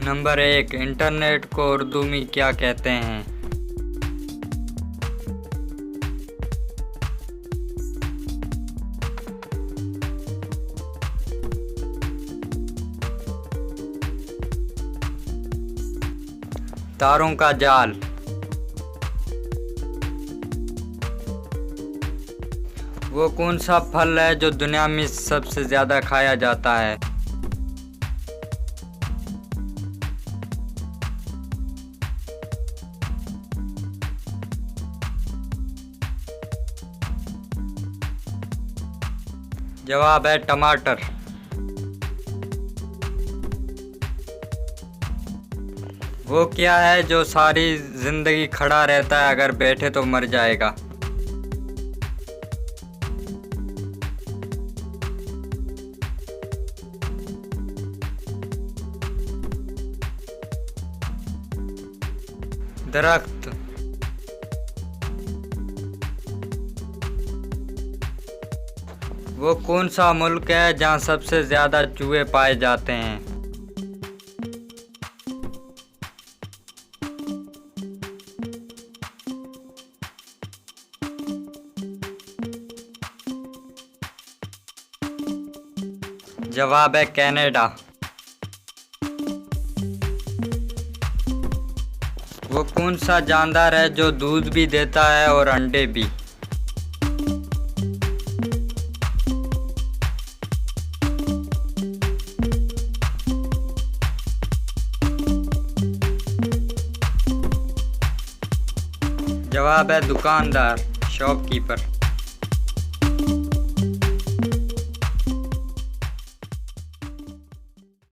Number 1, internet को उर्दू में क्या कहते हैं? तारों का जाल। वो कौन सा फल है जो दुनिया में सबसे ज़्यादा खाया जाता है? जवाब है टमाटर। वो क्या है जो सारी जिंदगी खड़ा रहता है, अगर बैठे तो मर जाएगा? दरख्त। वो कौन सा मुल्क है जहाँ सबसे ज़्यादा चूहे पाए जाते हैं? जवाब है कनाडा। वो कौन सा जानदार है जो दूध भी देता है और अंडे भी? जवाब है दुकानदार, शॉपकीपर।